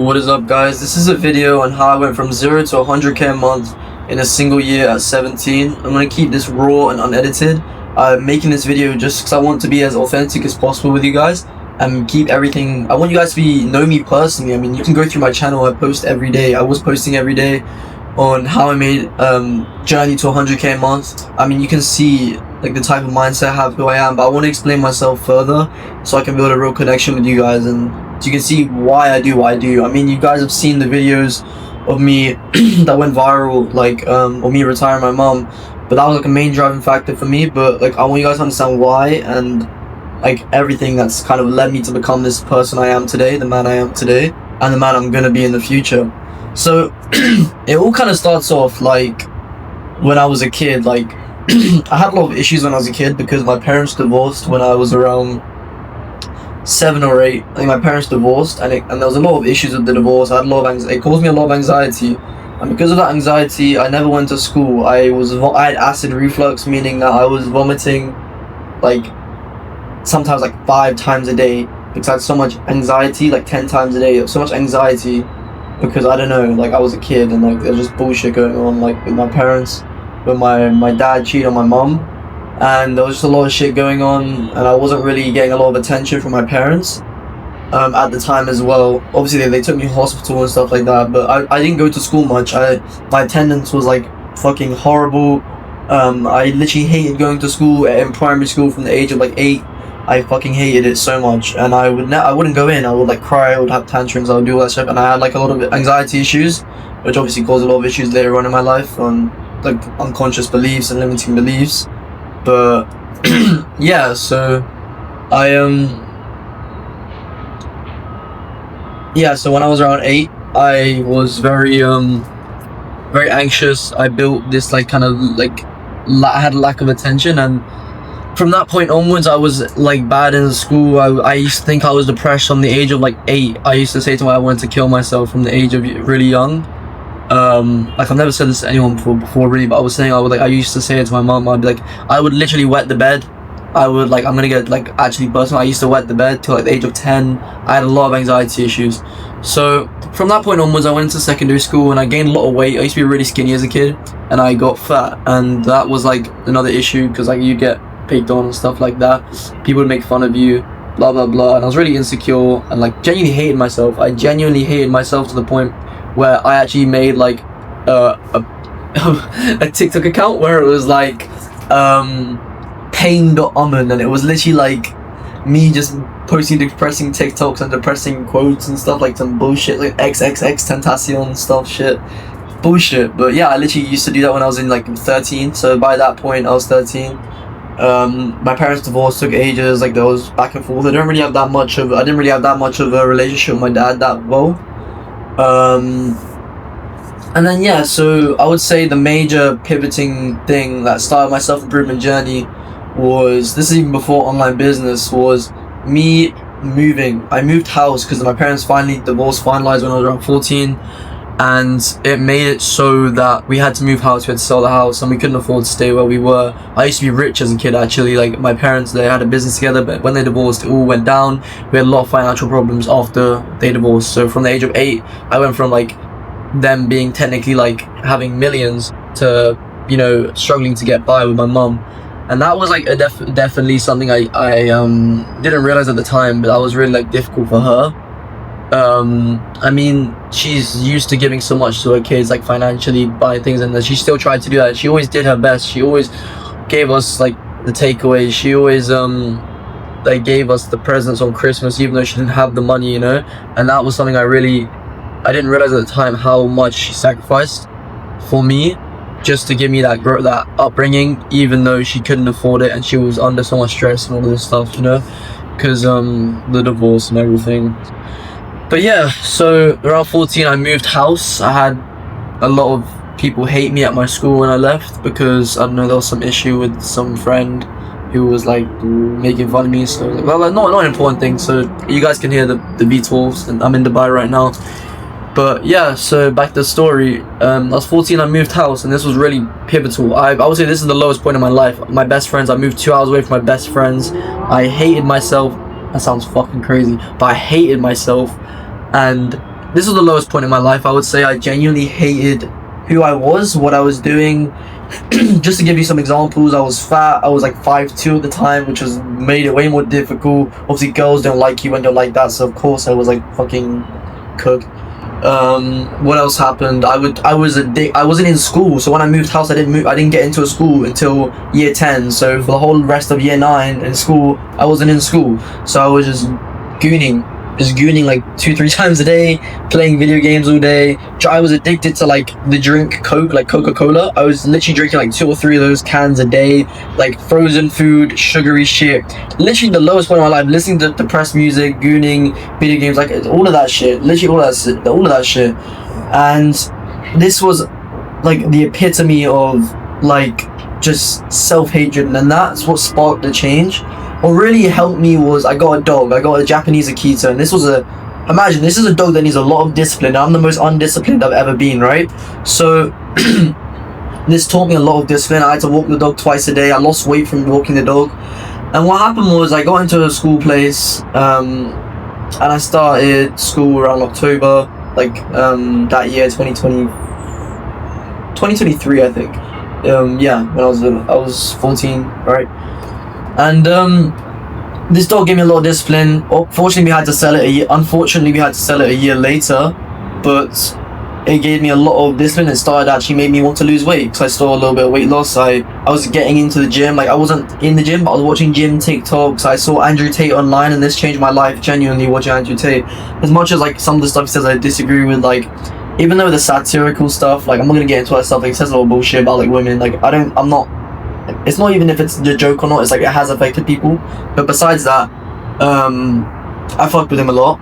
What is up, guys? This is a video on how I went from 0 to 100k a month in a single year at 17. I'm gonna keep this raw and unedited. I'm making this video just because I want to be as authentic as possible with you guys and keep everything. I want you guys to know me personally. I mean, you can go through my channel. I post every day. I was posting every day on how I made journey to 100k a month. I mean, you can see like the type of mindset I have, who I am, but I want to explain myself further so I can build a real connection with you guys and so you can see why I do what I do. I mean, you guys have seen the videos of me that went viral, like of me retiring my mom, but that was like a main driving factor for me. But like, I want you guys to understand why and like everything that's kind of led me to become this person I am today, the man I am today, and the man I'm gonna be in the future. So it all kind of starts off like when I was a kid. Like I had a lot of issues when I was a kid because my parents divorced when I was around 7 or 8. I think my parents divorced, and there was a lot of issues with the divorce. I had a lot of anxiety. It caused me a lot of anxiety, and because of that anxiety, I never went to school. I had acid reflux, meaning that I was vomiting like sometimes like 5 times a day because I had so much anxiety, like 10 times a day. So much anxiety because I don't know, like I was a kid and like there was just bullshit going on, like with my parents, with my dad cheated on my mom. And there was just a lot of shit going on, and I wasn't really getting a lot of attention from my parents at the time as well. Obviously, they took me to hospital and stuff like that, but I didn't go to school much. My attendance was like fucking horrible. I literally hated going to school in primary school from the age of like 8. I fucking hated it so much, and I wouldn't go in. I would like cry, I would have tantrums, I would do all that stuff, and I had like a lot of anxiety issues, which obviously caused a lot of issues later on in my life on like unconscious beliefs and limiting beliefs. But yeah, so so when I was around 8, I was very anxious. I built this like kind of like I had a lack of attention, and from that point onwards I was like bad in school. I used to think I was depressed from the age of like 8. I used to say to myself I wanted to kill myself from the age of really young. Like I've never said this to anyone before really, but I used to say it to my mom. I'd be like, I would literally wet the bed. I would like, I'm gonna get like actually personal. I used to wet the bed till like the age of 10. I had a lot of anxiety issues. So from that point onwards, I went into secondary school and I gained a lot of weight. I used to be really skinny as a kid, and I got fat, and that was like another issue because like you get picked on and stuff like that. People would make fun of you, blah blah blah, and I was really insecure and like genuinely hated myself. I genuinely hated myself to the point where I actually made like a TikTok account where it was like pain.umman, and it was literally like me just posting depressing TikToks and depressing quotes and stuff, like some bullshit like XXX Tentacion stuff, shit, bullshit. But yeah, I literally used to do that when I was in like 13. So by that point I was 13. My parents divorced, took ages, like there was back and forth. I didn't really have that much of a relationship with my dad that well. And then yeah, so I would say the major pivoting thing that started my self-improvement journey was, this is even before online business, was me moving. I moved house because my parents divorced finalized when I was around 14, and it made it so that we had to move house, we had to sell the house, and we couldn't afford to stay where we were. I used to be rich as a kid actually, like my parents, they had a business together, but when they divorced it all went down. We had a lot of financial problems after they divorced. So from the age of 8, I went from like them being technically like having millions to, you know, struggling to get by with my mum. And that was like definitely something I didn't realize at the time, but that was really like difficult for her. I mean, she's used to giving so much to her kids, like financially, buying things, and she still tried to do that. She always did her best. She always gave us like the takeaways. She always like gave us the presents on Christmas, even though she didn't have the money, you know. And that was something I didn't realize at the time how much she sacrificed for me just to give me that upbringing, even though she couldn't afford it and she was under so much stress and all of this stuff, you know, because the divorce and everything. But yeah, so around 14 I moved house. I had a lot of people hate me at my school when I left because, I don't know, there was some issue with some friend who was like making fun of me. So like, well, like, not an important thing. So you guys can hear the V12s, and I'm in Dubai right now. But yeah, so back to the story. I was 14, I moved house, and this was really pivotal. I would say this is the lowest point in my life. My best friends, I moved 2 hours away from my best friends. I hated myself. That sounds fucking crazy, but I hated myself. And this was the lowest point in my life. I would say I genuinely hated who I was, what I was doing. Just to give you some examples, I was fat. I was like 5'2" at the time, which was made it way more difficult. Obviously, girls don't like you when you're like that, so of course I was like fucking cooked. What else happened? I wasn't in school, so when I moved house, I didn't get into a school until year 10. So for the whole rest of year 9 in school, I wasn't in school. So I was just gooning like 2-3 times a day, playing video games all day. I was addicted to like the drink Coke, like Coca-Cola. I was literally drinking like 2 or 3 of those cans a day, like frozen food, sugary shit. Literally the lowest point of my life, listening to depressed music, gooning, video games, like all of that shit. Literally all of that shit. And this was like the epitome of like just self-hatred, and that's what sparked the change. What really helped me was I got a dog. I got a Japanese Akita, and this is a dog that needs a lot of discipline. I'm the most undisciplined I've ever been, right? So this taught me a lot of discipline. I had to walk the dog twice a day. I lost weight from walking the dog. And what happened was I got into a school place, and I started school around October, like that year, 2023, I think. Yeah, when I was 14, right? And this dog gave me a lot of discipline. Unfortunately, we had to sell it a year later, but it gave me a lot of discipline. It started actually made me want to lose weight, because I saw a little bit of weight loss. I was getting into the gym. Like, I wasn't in the gym, but I was watching gym TikToks. I saw Andrew Tate online, and this changed my life, genuinely, watching Andrew Tate. As much as like some of the stuff he says I disagree with, like, even though the satirical stuff, like, I'm not gonna get into that stuff, like, he says a lot of bullshit about like women. Like, it's not even if it's a joke or not, it's like it has affected people. But besides that, I fucked with him a lot.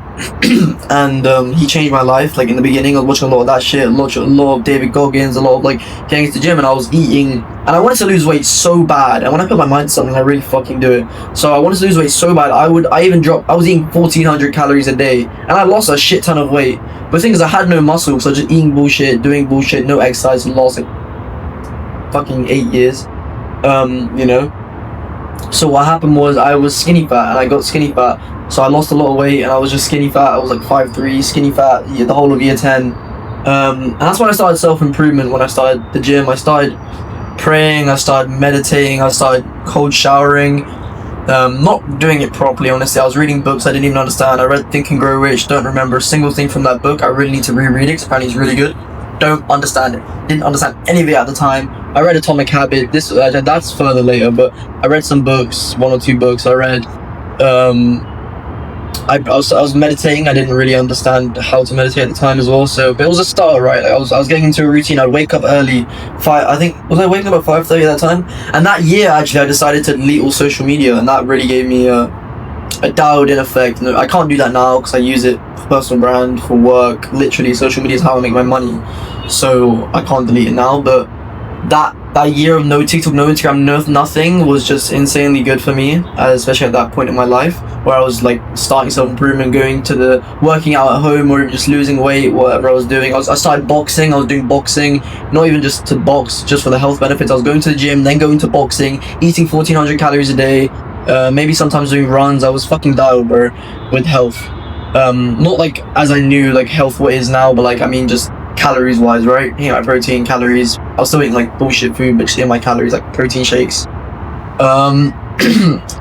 And he changed my life. Like, in the beginning, I was watching a lot of that shit, a lot of David Goggins, a lot of like getting into the gym, and I was eating, and I wanted to lose weight so bad. And when I put my mind to something, I really fucking do it. So I wanted to lose weight so bad. I was eating 1,400 calories a day, and I lost a shit ton of weight. But the thing is, I had no muscle, so just eating bullshit, doing bullshit, no exercise, and lost like fucking 8 years. You know. So what happened was I was skinny fat, and I got skinny fat. So I lost a lot of weight, and I was just skinny fat. I was like 5'3", skinny fat, the whole of year 10. And that's when I started self-improvement. When I started the gym, I started praying, I started meditating, I started cold showering. Not doing it properly, honestly. I was reading books I didn't even understand. I read Think and Grow Rich, don't remember a single thing from that book. I really need to reread it, because apparently it's really good. Don't understand it. Didn't understand any of it at the time. I read Atomic Habit. That's further later, but I read some books, 1 or 2 books. I read. I was meditating. I didn't really understand how to meditate at the time as well. So, but it was a start, right? Like, I was getting into a routine. I'd wake up early. I was waking up at 5:30 at that time. And that year, actually, I decided to delete all social media, and that really gave me a dialed-in effect. No, I can't do that now, because I use it for personal brand, for work. Literally, social media is how I make my money. So I can't delete it now. But that year of no TikTok, no Instagram, nothing was just insanely good for me, especially at that point in my life, where I was like starting self-improvement, going to the working out at home, or even just losing weight, whatever I was doing. I started boxing. I was doing boxing, not even just to box, just for the health benefits. I was going to the gym, then going to boxing, eating 1,400 calories a day, maybe sometimes doing runs. I was fucking dialed, bro, with health. Not like as I knew like health what is now, but like, I mean, just calories wise, right? Eating like protein, calories. I was still eating like bullshit food, but just eating my calories, like protein shakes.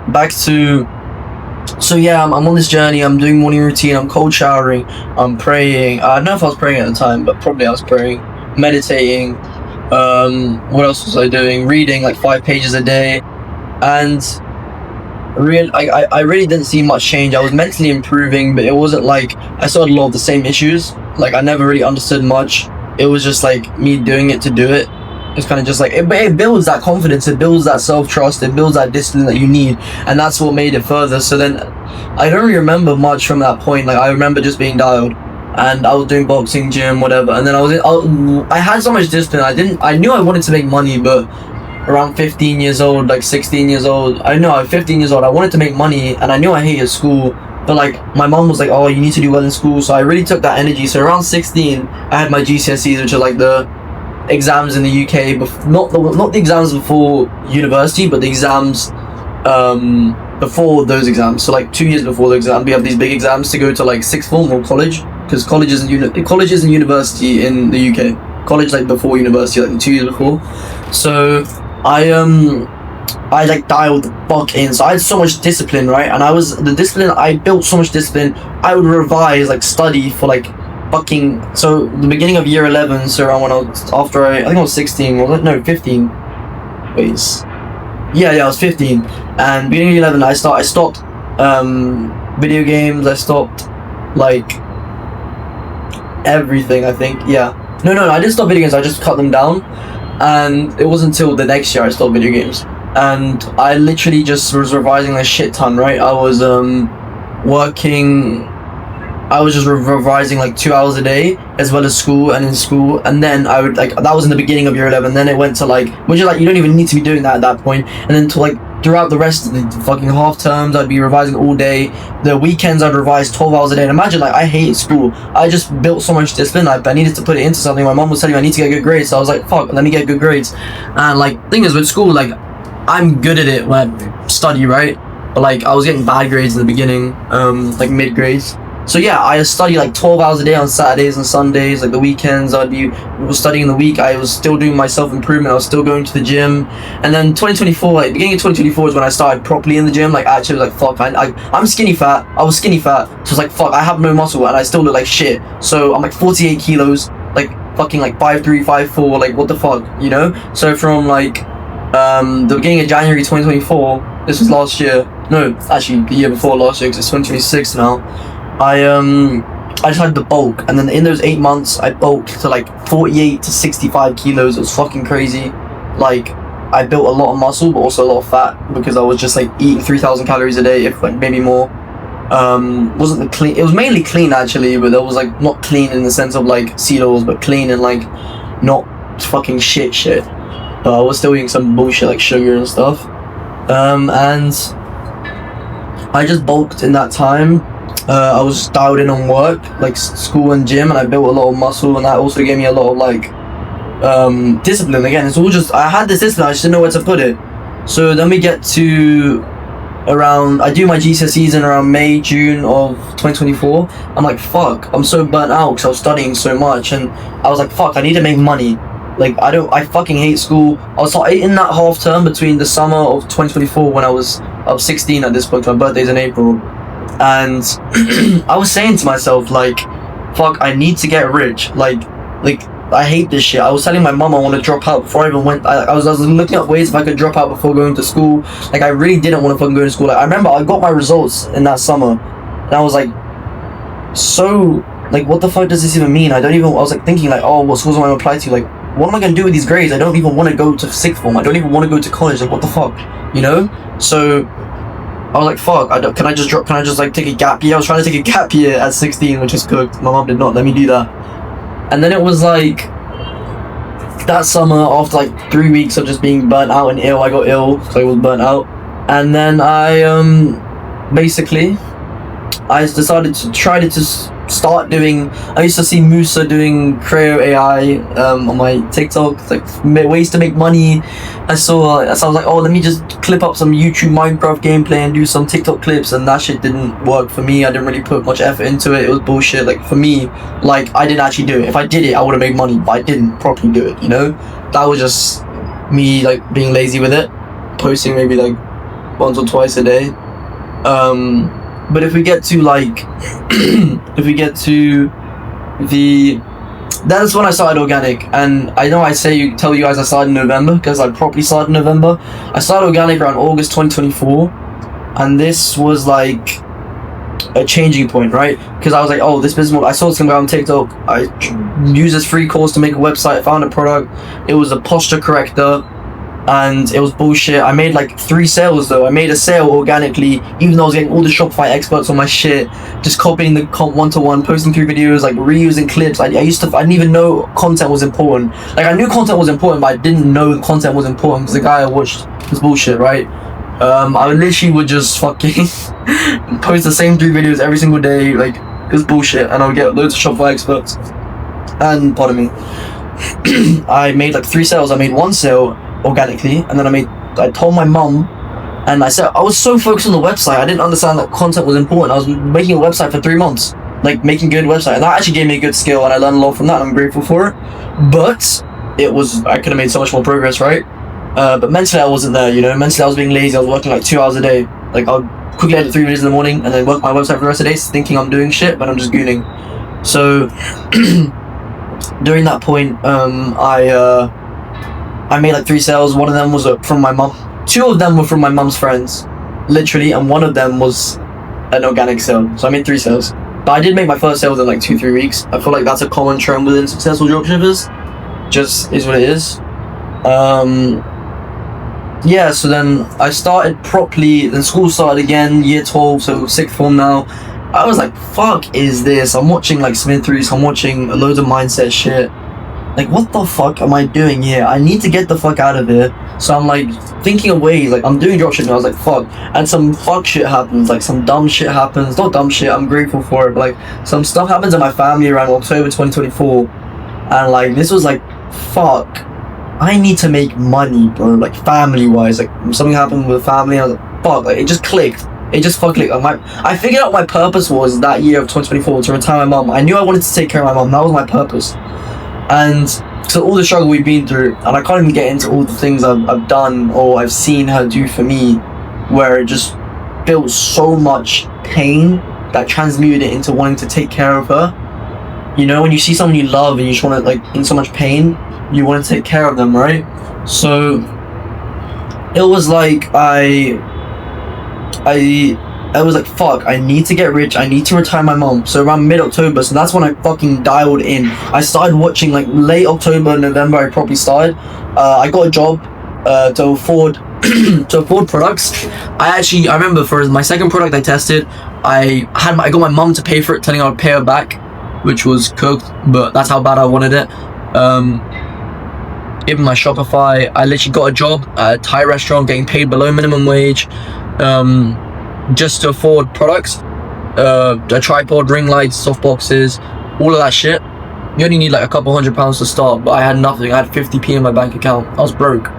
Back to, so yeah, I'm on this journey. I'm doing morning routine. I'm cold showering. I'm praying. I don't know if I was praying at the time, but probably I was praying, meditating. What else was I doing? Reading like 5 pages a day, and I really didn't see much change. I was mentally improving, but it wasn't like I saw a lot of the same issues. Like, I never really understood much. It was just like me doing it to do it. It's kind of just like it builds that confidence, it builds that self-trust, it builds that discipline that you need, and that's what made it further. So then I don't really remember much from that point. Like, I remember just being dialed, and I was doing boxing, gym, whatever, and then I had so much discipline. I knew I wanted to make money, but around 15 years old, like 16 years old, I was 15 years old, I wanted to make money, and I knew I hated school. But like, my mom was like, oh, you need to do well in school. So I really took that energy. So around 16, I had my GCSEs, which are like the exams in the UK, not the exams before university, but the exams before those exams. So like 2 years before the exam, we have these big exams to go to like sixth form or college. because colleges and university in the UK, college like before university, like 2 years before. So I like dialed the fuck in. So I had so much discipline, right? And I built so much discipline. I would revise, like study for like fucking, so the beginning of year 11, so around when I think I was 16, was it? No, 15. Wait. Yeah, I was 15. And beginning of 11, I stopped video games. I stopped like everything, I think. Yeah. No, I didn't stop video games. I just cut them down. And it wasn't until the next year I stopped video games. And I literally just was revising a shit ton, right? I was just revising like 2 hours a day, as well as school, and in school. And then I would like, that was in the beginning of year 11. Then it went to like, which is like, you don't even need to be doing that at that point. And then to like, throughout the rest of the fucking half terms, I'd be revising all day. The weekends I'd revise 12 hours a day. And imagine, like, I hated school. I just built so much discipline. I needed to put it into something. My mom was telling me I need to get good grades. So I was like, fuck, let me get good grades. And like, thing is with school, like, I'm good at it when I study, right? But like, I was getting bad grades in the beginning, like mid grades. So yeah, I study like 12 hours a day on Saturdays and Sundays. Like the weekends, was studying in the week. I was still doing my self-improvement. I was still going to the gym. And then 2024, like beginning of 2024 is when I started properly in the gym. Like actually, like fuck, I'm skinny fat. I was skinny fat. So it's like fuck, I have no muscle and I still look like shit. So I'm like 48 kilos, like fucking like 5'3", 5'4", like what the fuck, you know? So from like the beginning of January 2024, this was last year. No, actually the year before last year, because it's 2026 now. I just had the bulk, and then in those 8 months I bulked to like 48 to 65 kilos. It was fucking crazy. Like I built a lot of muscle but also a lot of fat, because I was just like eating 3,000 calories a day, if like maybe more. Wasn't the clean, it was mainly clean actually, but it was like not clean in the sense of like seed oils, but clean and like not fucking shit. But I was still eating some bullshit like sugar and stuff. And I just bulked in that time. I was dialed in on work, like school and gym, and I built a lot of muscle, and that also gave me a lot of like discipline. Again, it's all just, I had this discipline, I just didn't know where to put it. So then we get to around, I do my GCSEs in around May, June of 2024. I'm like, fuck, I'm so burnt out because I was studying so much, and I was like, fuck, I need to make money. Like, I fucking hate school. I was in that half term between the summer of 2024, when I was 16 at this point, my birthday's in April. And I was saying to myself, like, fuck, I need to get rich. Like I hate this shit. I was telling my mom I want to drop out before I even went. I was looking at ways if I could drop out before going to school. Like, I really didn't want to fucking go to school. Like, I remember I got my results in that summer, and I was like, so, like, what the fuck does this even mean? I was like thinking like, oh, what schools am I going to apply to? Like, what am I going to do with these grades? I don't even want to go to sixth form. I don't even want to go to college. Like, what the fuck, you know? So I was like, fuck, can I just like take a gap year? I was trying to take a gap year at 16, which is cooked. My mom did not let me do that. And then it was like, that summer, after like 3 weeks of just being burnt out and ill, I got ill, so I was burnt out. And then I decided to try to just start doing, I used to see Musa doing Creo AI on my TikTok, like ways to make money. So I was like, oh, let me just clip up some YouTube Minecraft gameplay and do some TikTok clips, and that shit didn't work for me. I didn't really put much effort into it. It was bullshit. Like, for me, like, I didn't actually do it. If I did it, I would have made money, but I didn't properly do it, you know? That was just me, like, being lazy with it, posting maybe like once or twice a day. But if we get to like, that's when I started organic. And I know tell you guys I started in November, because I properly started in November. I started organic around August 2024, and this was like a changing point, right? Because I was like, oh, this business model, I saw this guy on TikTok, I used this free course to make a website, found a product, it was a posture corrector, and it was bullshit. I made like 3 sales though. I made a sale organically, even though I was getting all the Shopify experts on my shit, just copying the comp 1-to-1, posting 3 videos, like reusing clips. I didn't even know content was important. Like, I knew content was important, but I didn't know the content was important because the guy I watched was bullshit, right? I literally would just fucking post the same 3 videos every single day, like, it was bullshit, and I would get loads of Shopify experts. And pardon me, I made like 3 sales. I made 1 sale organically, and then I told my mum, and I said, I was so focused on the website, I didn't understand that content was important. I was making a website for 3 months, like making good website, and that actually gave me a good skill, and I learned a lot from that, and I'm grateful for it. But I could have made so much more progress, right? But mentally I wasn't there, you know. Mentally I was being lazy. I was working like 2 hours a day. Like I'll quickly edit 3 videos in the morning and then work my website for the rest of the day, thinking I'm doing shit, but I'm just gooning. So during that point, I made like 3 sales. One of them was from my mum. 2 of them were from my mum's friends, literally, and one of them was an organic sale. So I made 3 sales. But I did make my first sale within like 2-3 weeks. I feel like that's a common trend within successful dropshippers. Just is what it is. Yeah, so then I started properly, then school started again, year 12, so 6th form now. I was like, fuck is this? I'm watching like Smith Reese, I'm watching loads of mindset shit. Like, what the fuck am I doing here? I need to get the fuck out of here. So I'm like thinking of ways, like I'm doing dropshipping, I was like, fuck. And some fuck shit happens, like some dumb shit happens. Not dumb shit, I'm grateful for it, but like some stuff happens in my family around October 2024. And like, this was like, fuck. I need to make money, bro, like family-wise. Like something happened with family, I was like, fuck, like it just clicked. It just fucking clicked. I figured out what my purpose was that year of 2024, to retire my mum. I knew I wanted to take care of my mum, that was my purpose. And so all the struggle we've been through, and I can't even get into all the things I've done or I've seen her do for me, where it just built so much pain that transmuted it into wanting to take care of her. You know, when you see someone you love and you just want to, like, in so much pain, you want to take care of them, right? So it was like I was like, fuck, I need to get rich, I need to retire my mom. So around mid-October, so that's when I fucking dialed in. I started watching, like late October, November, I probably started. I got a job to afford to afford products. I remember for my second product I tested, I got my mum to pay for it, telling her I'd pay her back, which was cooked, but that's how bad I wanted it. Even my Shopify, I literally got a job at a Thai restaurant, getting paid below minimum wage, just to afford products, a tripod, ring lights, soft boxes, all of that shit. You only need like a couple £100 to start, but I had nothing. I had 50p in my bank account. I was broke.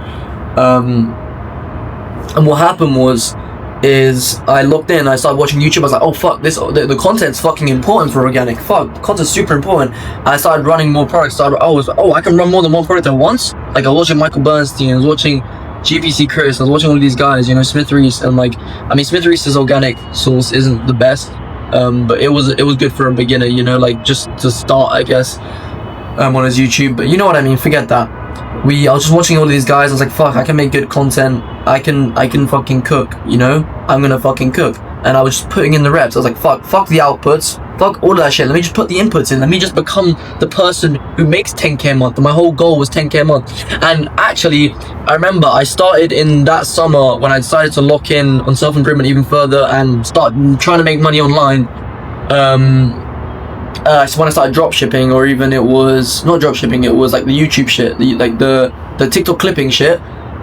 And what happened is I logged in, I started watching YouTube. I was like, oh fuck, the content's fucking important for organic. Fuck, the content's super important. And I started running more products. I can run more than one product at once. Like I was watching Michael Bernstein, I was watching GPC Chris, I was watching all of these guys, you know, Smith Reese, and like, I mean, Smith Reese's organic source isn't the best, but it was good for a beginner, you know, like just to start, I guess, on his YouTube. But you know what I mean, forget that. I was just watching all of these guys. I was like, fuck, I can make good content. I can fucking cook, you know? I'm gonna fucking cook. And I was just putting in the reps. I was like, fuck the outputs. Fuck all of that shit. Let me just put the inputs in. Let me just become the person who makes 10k a month. And my whole goal was 10k a month. And actually, I remember I started in that summer when I decided to lock in on self-improvement even further and start trying to make money online. So when I started dropshipping, or even it was not dropshipping, it was like the YouTube shit, the TikTok clipping shit.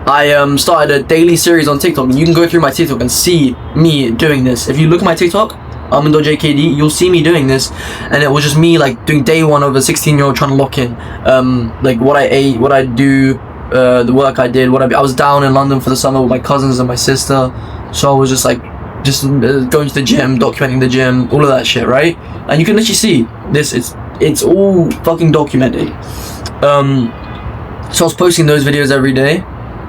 I started a daily series on TikTok. You can go through my TikTok and see me doing this. If you look at my TikTok, Almond.jkd, you'll see me doing this. And it was just me like doing day one of a 16-year-old trying to lock in, like what I ate, what I do, the work I did, I was down in London for the summer with my cousins and my sister, so I was just like going to the gym, documenting the gym, all of that shit, right? And you can literally see this. It's all fucking documented. So I was posting those videos every day.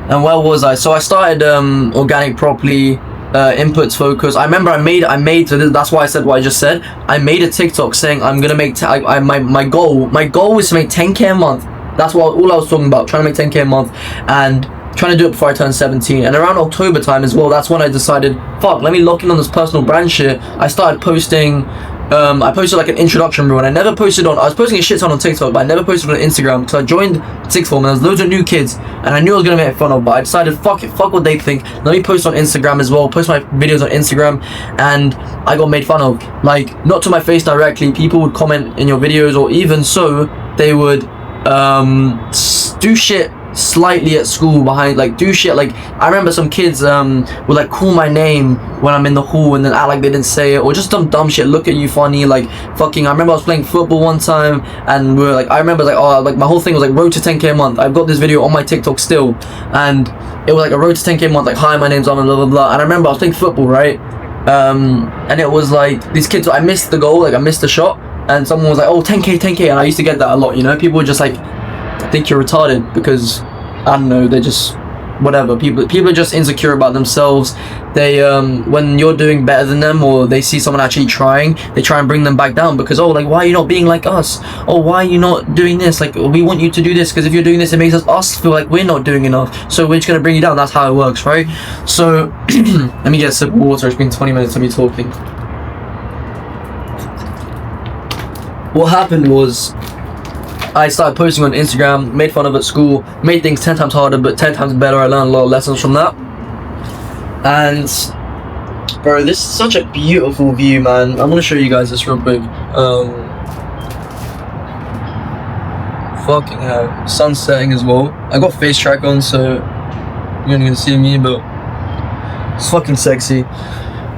And where was I? So I started organic properly, inputs focus. I remember I made so that's why I said what I just said. I made a TikTok saying I'm gonna make my goal was to make 10k a month. That's all I was talking about, trying to make 10k a month and trying to do it before I turned 17. And around October time as well, that's when I decided, fuck, let me lock in on this personal brand shit. I started posting, I posted like an introduction reel, and I was posting a shit ton on TikTok, but I never posted on Instagram because I joined sixth form and there was loads of new kids and I knew I was gonna make fun of, but I decided, fuck it, fuck what they think, let me post on Instagram as well, post my videos on Instagram. And I got made fun of, like, not to my face directly. People would comment in your videos, or even so, they would do shit slightly at school behind, like do shit, like I remember some kids would like call my name when I'm in the hall and then act like they didn't say it, or just some dumb shit, look at you funny, like fucking. I remember I was playing football one time and we were like, I remember like, oh, like my whole thing was like road to 10k a month. I've got this video on my TikTok still, and it was like a road to 10k a month, like, hi, my name's Armin, blah blah blah. And I remember I was playing football, right, and it was like these kids. I missed the goal, like I missed the shot, and someone was like, "Oh, 10k, 10k," and I used to get that a lot. You know, people were just like, "I think you're retarded," because I don't know, they're just whatever. People are just insecure about themselves. They when you're doing better than them, or they see someone actually trying, they try and bring them back down because, oh, like, why are you not being like us? Oh, why are you not doing this? Like, we want you to do this, because if you're doing this, it makes us feel like we're not doing enough, so we're just gonna bring you down. That's how it works, right? So let me get a sip of water. It's been 20 minutes of me talking. What happened was, I started posting on Instagram, made fun of at school, made things 10 times harder but 10 times better. I learned a lot of lessons from that. And bro, this is such a beautiful view, man. I'm gonna show you guys this real quick. Fucking hell, sun's setting as well. I got face track on, so you're not gonna see me, but it's fucking sexy.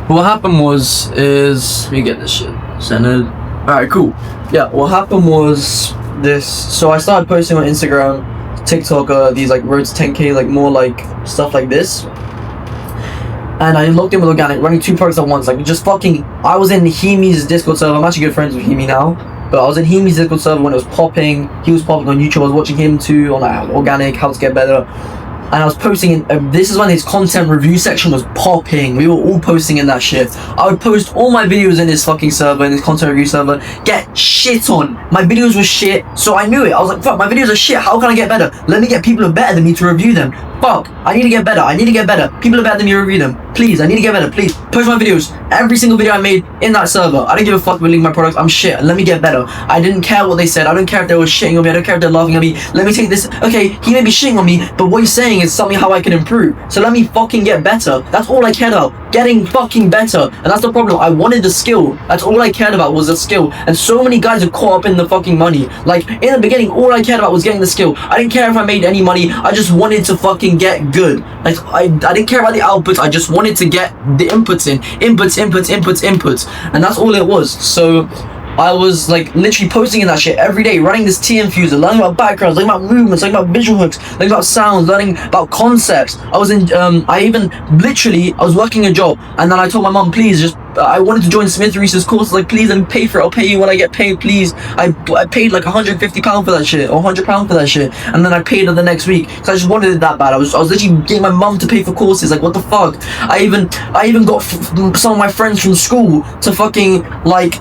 What happened was, let me get this shit centered. Alright, cool. Yeah, what happened was this. So I started posting on Instagram, TikTok, these like road to 10k, like more like stuff like this. And I logged in with organic, running 2 products at once. Like, just fucking, I was in Hemi's Discord server. I'm actually good friends with Hemi now, but I was in Hemi's Discord server when it was popping. He was popping on YouTube. I was watching him too on like organic, how to get better. And I was posting in, this is when his content review section was popping. We were all posting in that shit. I would post all my videos in his fucking server, in his content review server, get shit on. My videos were shit, so I knew it. I was like, fuck, my videos are shit. How can I get better? Let me get people who are better than me to review them. Fuck, I need to get better. I need to get better. People are better than me to review them. Please, I need to get better. Please, post my videos. Every single video I made in that server. I didn't give a fuck about my products. I'm shit. Let me get better. I didn't care what they said. I don't care if they were shitting on me. I don't care if they're laughing at me. Let me take this. Okay, he may be shitting on me, but what he's saying is something how I can improve. So let me fucking get better. That's all I cared about. Getting fucking better. And that's the problem. I wanted the skill. That's all I cared about was the skill. And so many guys are caught up in the fucking money. Like, in the beginning, all I cared about was getting the skill. I didn't care if I made any money. I just wanted to fucking get good. Like, I didn't care about the outputs. I just wanted to get the inputs in. Inputs. And that's all it was. So I was like literally posting in that shit every day, running this T-Infuser, learning about backgrounds, learning about movements, learning about visual hooks, learning about sounds, learning about concepts. I was in, I was working a job, and then I told my mom, please, just, I wanted to join Smith Reese's course, like, please let me pay for it, I'll pay you when I get paid, please. I paid like £150 for that shit, or £100 for that shit, and then I paid her the next week, because I just wanted it that bad. I was literally getting my mum to pay for courses, like, what the fuck. I even got some of my friends from school to fucking, like,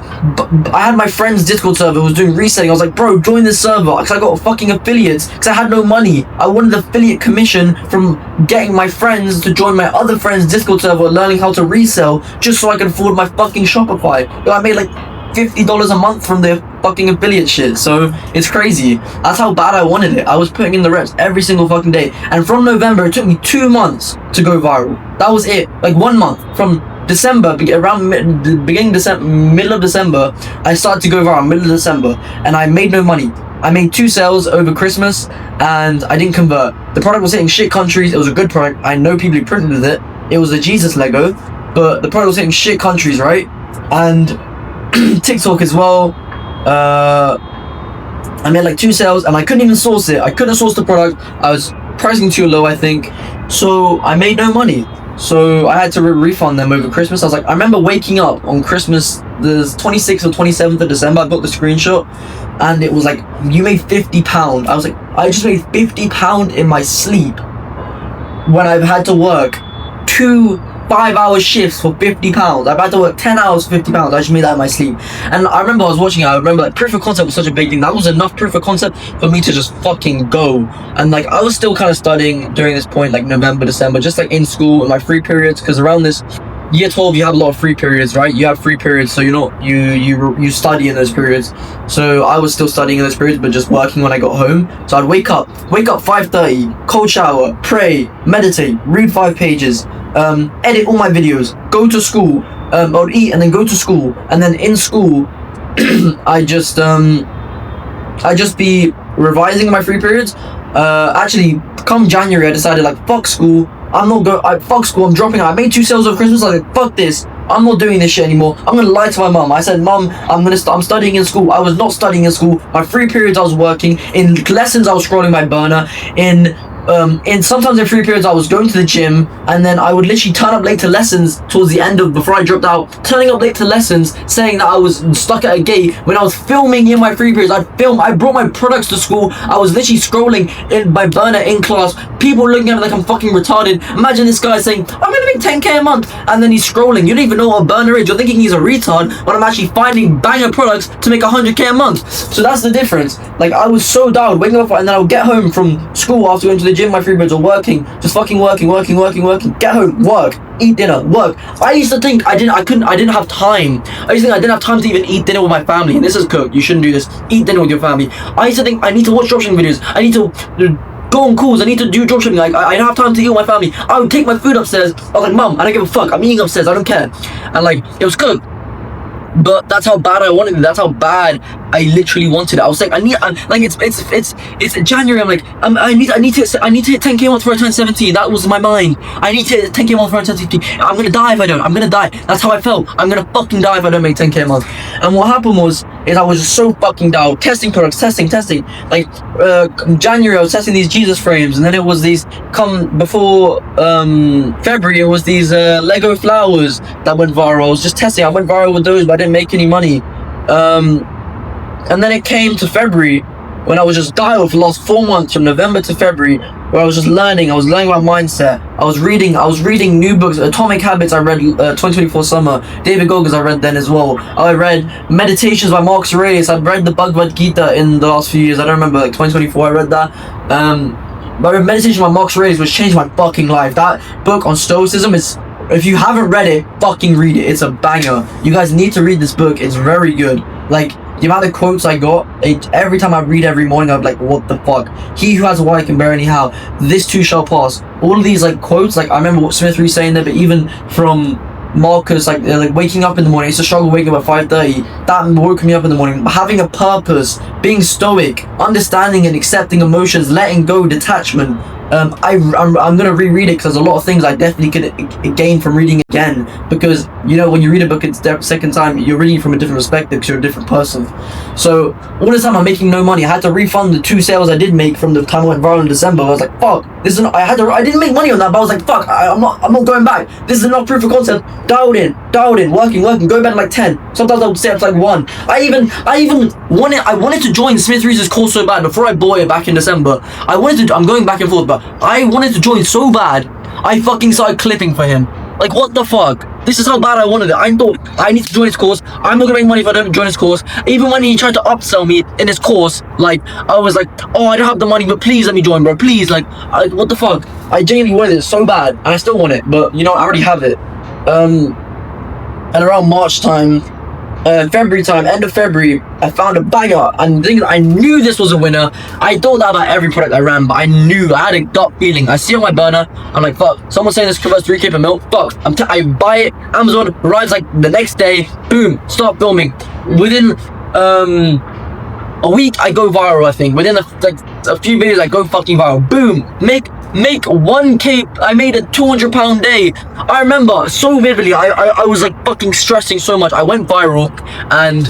I had my friend's Discord server who was doing reselling. I was like, bro, join this server, because I got fucking affiliates, because I had no money. I wanted affiliate commission from getting my friends to join my other friend's Discord server, learning how to resell, just so I could afford my fucking Shopify. Yo, I made like $50 a month from their fucking affiliate shit, so it's crazy. That's how bad I wanted it. I was putting in the reps every single fucking day, and from November, it took me 2 months to go viral. That was it. Like 1 month. From December, around middle of December, I started to go viral, middle of December, and I made no money. I made 2 sales over Christmas, and I didn't convert. The product was hitting shit countries. It was a good product. I know people who printed with it. It was a Jesus Lego, but the product was hitting shit countries, right? And TikTok as well. I made like 2 sales, and I couldn't even source it. I couldn't source the product. I was pricing too low, I think. So I made no money. So I had to refund them over Christmas. I was like, I remember waking up on Christmas, the 26th or 27th of December. I got the screenshot, and it was like, you made £50. I was like, I just made £50 in my sleep when I've had to work 2 5-hour shifts for £50. I've had to work 10 hours for £50. I just made that in my sleep. And I remember I was watching it. I remember like proof of concept was such a big thing. That was enough proof of concept for me to just fucking go. And like I was still kind of studying during this point, like November, December, just like in school in my free periods, because around this year 12 you have a lot of free periods, right? You have free periods, so you study in those periods. So I was still studying in those periods, but just working when I got home. So I'd wake up 5:30, cold shower, pray, meditate, read 5 pages, edit all my videos, go to school, I'd eat and then go to school, and then in school I just be revising my free periods. Actually, come January I decided like fuck school. Fuck school, I'm dropping out. I made 2 sales over Christmas. I was like, fuck this. I'm not doing this shit anymore. I'm gonna lie to my mum. I said, Mum, I'm studying in school. I was not studying in school. My free periods I was working. In lessons I was scrolling my burner. In and sometimes in free periods I was going to the gym, and then I would literally turn up late to lessons towards the end of, before I dropped out, turning up late to lessons, saying that I was stuck at a gate when I was filming in my free periods. I brought my products to school. I was literally scrolling in my burner in class, people looking at me like I'm fucking retarded. Imagine this guy saying, I'm gonna make 10k a month, and then he's scrolling. You don't even know what a burner is. You're thinking he's a retard, but I'm actually finding banger products to make 100k a month. So that's the difference. Like, I was so down, waking up, and then I would get home from school after going to the gym, my free periods, or working, just fucking working, get home, work, eat dinner, work. I used to think I didn't have time. I used to think I didn't have time to even eat dinner with my family. And this is cooked. You shouldn't do this. Eat dinner with your family. I used to think I need to watch dropshipping videos. I need to go on calls. I need to do dropshipping. Like, I don't have time to eat with my family. I would take my food upstairs. I was like, Mum, I don't give a fuck. I'm eating upstairs. I don't care. And like, it was cooked. But that's how bad I wanted it. That's how bad I literally wanted it. I was like, it's January. I'm like, I need to hit 10k a month before I turn 17. That was my mind. I need to hit 10k a month before I turn 17. I'm gonna die if I don't. I'm gonna die. That's how I felt. I'm gonna fucking die if I don't make 10k a month. And what happened was, I was just so fucking down. Testing products, testing. Like, January I was testing these Jesus frames, and then it was these, before February, it was these Lego flowers that went viral. I was just testing. I went viral with those, but I didn't make any money. And then it came to February, when I was just dialed for the last 4 months, from November to February, where I was just learning. I was learning about mindset. I was reading new books. Atomic Habits I read 2024 summer. David Goggins I read then as well. I read Meditations by Marcus Aurelius. I read the Bhagavad Gita in the last few years. I don't remember, like 2024 I read that. But Meditation by Marcus Aurelius, which changed my fucking life. That book on Stoicism is, if you haven't read it, fucking read it. It's a banger. You guys need to read this book. It's very good. Like, the amount of quotes I got, every time I read every morning, I'm like, what the fuck? He who has a wife can bear anyhow. This too shall pass. All of these like quotes, like I remember what Smith Reed saying there, but even from Marcus, like waking up in the morning. I used to struggle waking up at 5:30. That woke me up in the morning. Having a purpose, being stoic, understanding and accepting emotions, letting go, detachment. I'm gonna reread it because there's a lot of things I definitely could gain from reading again, because you know when you read a book it's the second time you're reading it from a different perspective because you're a different person. So all this time I'm making no money. I had to refund the 2 sales I did make from the time I went viral in December. I was like, fuck, this is not, I didn't make money on that, but I was like, fuck, I'm not going back. This is enough proof of concept. Dialed in, working, go to bed at like 10. Sometimes I would stay up to like 1. I even wanted to join Smith Reed's course so bad before I bought it back in December. I'm going back and forth, but I wanted to join so bad, I fucking started clipping for him. Like, what the fuck? This is how bad I wanted it. I thought, I need to join his course. I'm not gonna make money if I don't join his course. Even when he tried to upsell me in his course, like, I was like, oh, I don't have the money, but please let me join, bro. Please, like, what the fuck? I genuinely wanted it so bad, and I still want it, but, you know, I already have it. And around March time, February time, end of February, I found a banger, and I knew this was a winner. I thought that about every product I ran, but I had a gut feeling. I see on my burner, I'm like, fuck, someone's saying this converts 3k per mil, fuck, I buy it, Amazon, arrives like the next day, boom, start filming. Within a week, I go viral, I think. Within a few videos, I go fucking viral, boom, make 1k. I made a £200 day. I remember so vividly. I was like fucking stressing so much. I went viral, and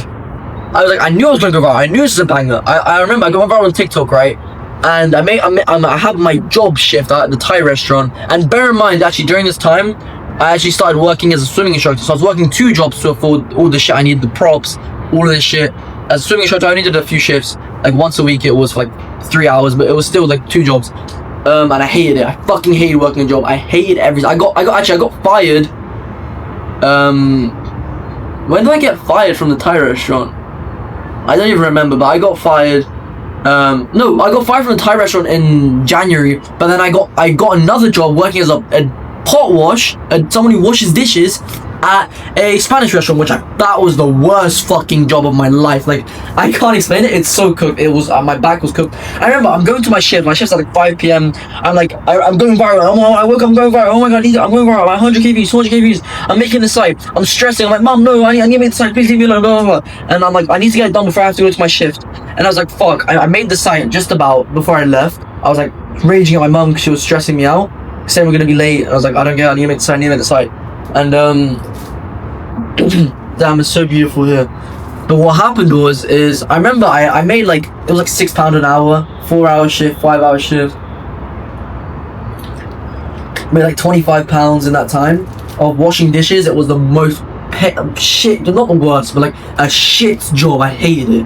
I was like, I knew I was gonna go viral. I knew this was a banger. I remember I got viral on TikTok, right? And I had my job shift at the Thai restaurant. And bear in mind, actually, during this time, I actually started working as a swimming instructor. So I was working 2 jobs to afford all the shit I needed, the props, all of this shit. As a swimming instructor, I only did a few shifts. Like once a week, it was for like 3 hours, but it was still like 2 jobs. And I hated it. I fucking hated working a job. I hated everything. I got fired. When did I get fired from the Thai restaurant? I don't even remember, but I got fired. No, I got fired from the Thai restaurant in January, but then I got another job working as a pot wash, someone who washes dishes at a Spanish restaurant, which that was the worst fucking job of my life. Like, I can't explain it. It's so cooked. It was my back was cooked. I remember I'm going to my shift. My shift's at like 5 p.m. I'm like, I'm going viral. I woke up, I'm going viral. Oh my god, I'm going viral. 100k views, 200k views. I'm making the site. I'm stressing. I'm like, Mom, no, I need to make the site. Please leave me alone. Blah, blah, blah. And I'm like, I need to get it done before I have to go to my shift. And I was like, fuck. I made the site just about before I left. I was like raging at my mom because she was stressing me out, saying we're gonna be late. And I was like, I don't care. I need to make the site. And damn, it's so beautiful here. But what happened is I remember I made like, it was like £6 an hour, 4-hour shift, 5-hour shift. made like £25 in that time of washing dishes. It was the most shit, not the worst, but like a shit job. I hated it.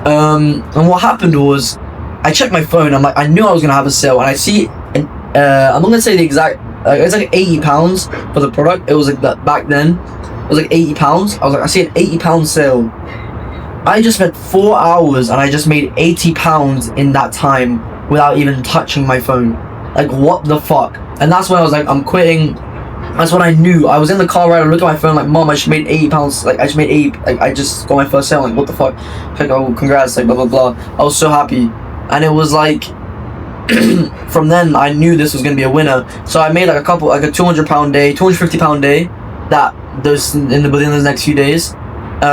And what happened was, I checked my phone. I'm like, I knew I was gonna have a sale, and I see, I'm not gonna say the exact. It's like £80 for the product. It was like that back then. It was like £80. I was like, I see an £80 sale. I just spent 4 hours and I just made £80 in that time without even touching my phone. Like, what the fuck? And that's when I was like, I'm quitting. That's when I knew. I was in the car ride, I looked at my phone like, Mom, I just made £80. Like, I just made 80. Like, I just got my first sale. Like, what the fuck? Like, oh, congrats. Like, blah blah blah. I was so happy, and it was like, from then I knew this was gonna be a winner. So I made like a £200 day, £250 day. That those within the next few days.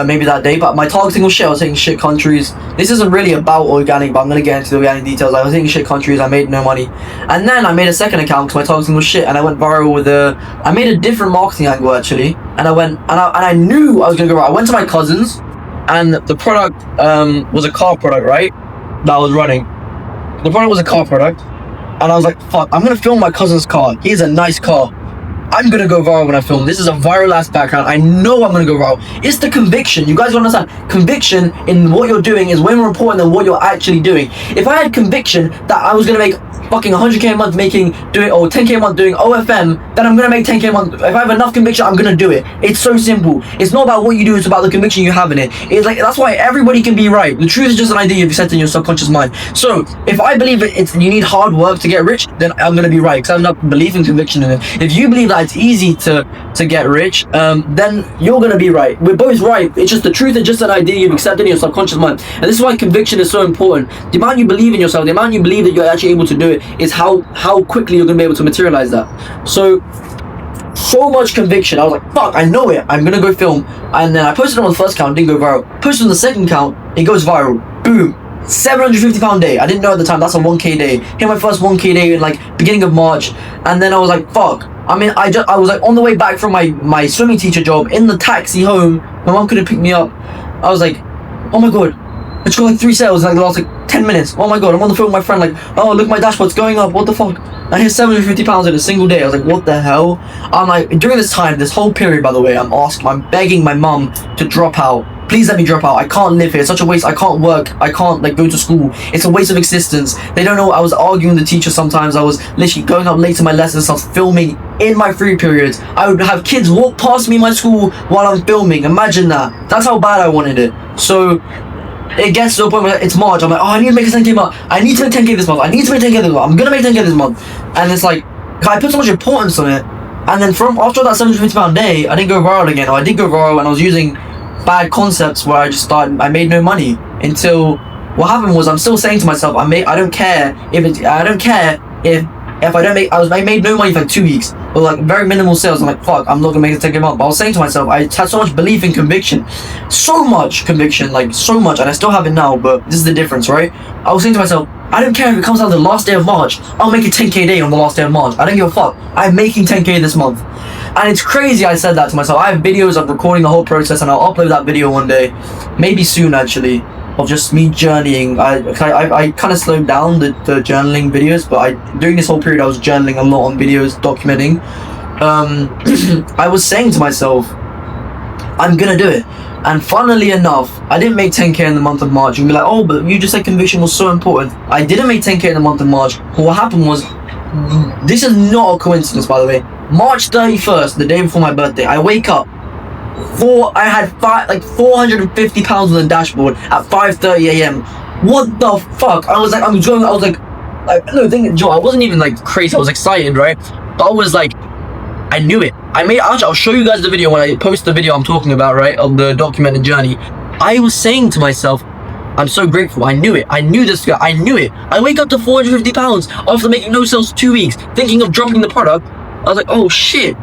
Maybe that day, but my targeting was shit. I was hitting shit countries. This isn't really about organic, but I'm gonna get into the organic details. I was hitting shit countries. I made no money, and then I made a second account because my targeting was shit, and I went viral with I made a different marketing angle actually, and I knew I was gonna go viral. I went to my cousin's, and the product was a car product, right? That I was running. The product was a car product, and I was like, fuck, I'm gonna film my cousin's car. He has a nice car. I'm gonna go viral when I film. This is a viral ass background. I know I'm gonna go viral. It's the conviction. You guys understand? Conviction in what you're doing is way more important than what you're actually doing. If I had conviction that I was gonna make fucking 100k a month or 10k a month doing OFM, then I'm gonna make 10k a month. If I have enough conviction, I'm gonna do it. It's so simple. It's not about what you do, it's about the conviction you have in it. It's like, that's why everybody can be right. The truth is just an idea you've set in your subconscious mind. So if I believe you need hard work to get rich, then I'm gonna be right, because I have enough belief and conviction in it. If you believe that it's easy to get rich, then you're gonna be right. We're both right. It's just the truth is just an idea you've accepted in your subconscious mind, and this is why conviction is so important. The amount you believe in yourself, the amount you believe that you're actually able to do it, is how quickly you're gonna be able to materialize that. So much conviction. I was like, fuck, I know it. I'm gonna go film. And then I posted on the first count, didn't go viral. Posted on the second count, it goes viral. Boom. £750 day. I didn't know at the time that's a 1k day. Hit my first 1k day in like beginning of March, and then I was like, fuck. I mean, I was like on the way back from my swimming teacher job, in the taxi home. My mom couldn't pick me up. I was like, oh my god, I just got like 3 sales in like the last like 10 minutes. Oh my god, I'm on the phone with my friend like, oh look, my dashboard's going up, what the fuck? I hit £750 in a single day. I was like, what the hell? I'm like, during this time, this whole period, by the way, I'm begging my mum to drop out. Please let me drop out. I can't live here. It's such a waste. I can't work. I can't like go to school. It's a waste of existence. They don't know. I was arguing with the teacher sometimes. I was literally going up late to my lessons. I was filming in my free periods. I would have kids walk past me in my school while I'm filming. Imagine that. That's how bad I wanted it. So it gets to a point where it's March. I'm like, oh, I need to make a 10k month. I need to make 10k this month. I need to make 10k this month. I'm gonna make 10k this month. And it's like, I put so much importance on it. And then after that £750 day, I didn't go viral again. Or I did go viral, and I was using bad concepts where I made no money, until what happened was, I'm still saying to myself, I don't care if I made no money for like 2 weeks, or like very minimal sales. I'm like, fuck, I'm not gonna make it 10k a month. But I was saying to myself, I had so much belief and conviction, so much conviction, like so much, and I still have it now, but this is the difference, right? I was saying to myself, I don't care if it comes out the last day of March, I'll make a 10k day on the last day of March. I don't give a fuck. I'm making 10k this month. And it's crazy I said that to myself. I have videos of recording the whole process, and I'll upload that video one day, maybe soon actually, of just me journeying. I kind of slowed down the journaling videos, but during this whole period I was journaling a lot on videos, documenting. I was saying to myself, I'm gonna do it. And funnily enough, I didn't make 10k in the month of March. You'll be like, oh, but you just said conviction was so important. I didn't make 10k in the month of March. But what happened was, this is not a coincidence, by the way. March 31st, the day before my birthday, I wake up. I had £450 on the dashboard at 5:30 a.m. What the fuck? I was like, Joe, I wasn't even like crazy. I was excited, right? But I was like, I knew it. I'll show you guys the video when I post the video I'm talking about, right, of the documented journey. I was saying to myself, I'm so grateful. I knew it. I knew this guy. I knew it. I wake up to £450 after making no sales 2 weeks, thinking of dropping the product. I was like, oh shit.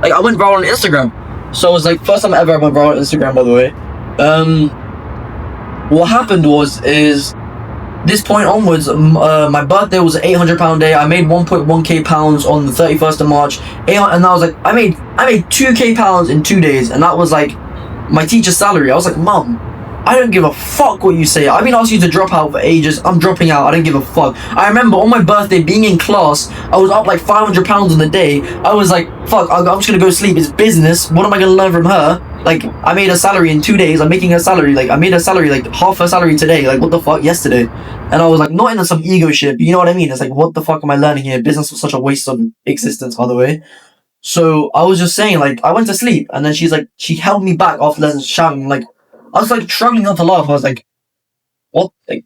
Like, I went viral on Instagram. So it was like first time ever I went viral on Instagram, by the way. What happened was, this point onwards, my birthday was an £800 day. I made 1.1k pounds on the 31st of March, and I was like, I made 2k pounds in 2 days, and that was like my teacher's salary. I was like, Mum, I don't give a fuck what you say. I've been asking you to drop out for ages. I'm dropping out. I don't give a fuck. I remember on my birthday being in class, I was up like 500 pounds in the day. I was like, fuck, I'm just gonna go sleep. It's business. What am I gonna learn from her? Like, I made her salary in 2 days. I'm making her salary. Like, I made her salary like half her salary today. Like, what the fuck, yesterday? And I was like, not in some ego shit, but you know what I mean? It's like, what the fuck am I learning here? Business was such a waste of existence, by the way. So I was just saying, like, I went to sleep, and then she's like, she held me back after lessons, shouting, like, I was like struggling not to laugh. I was like, what? Like,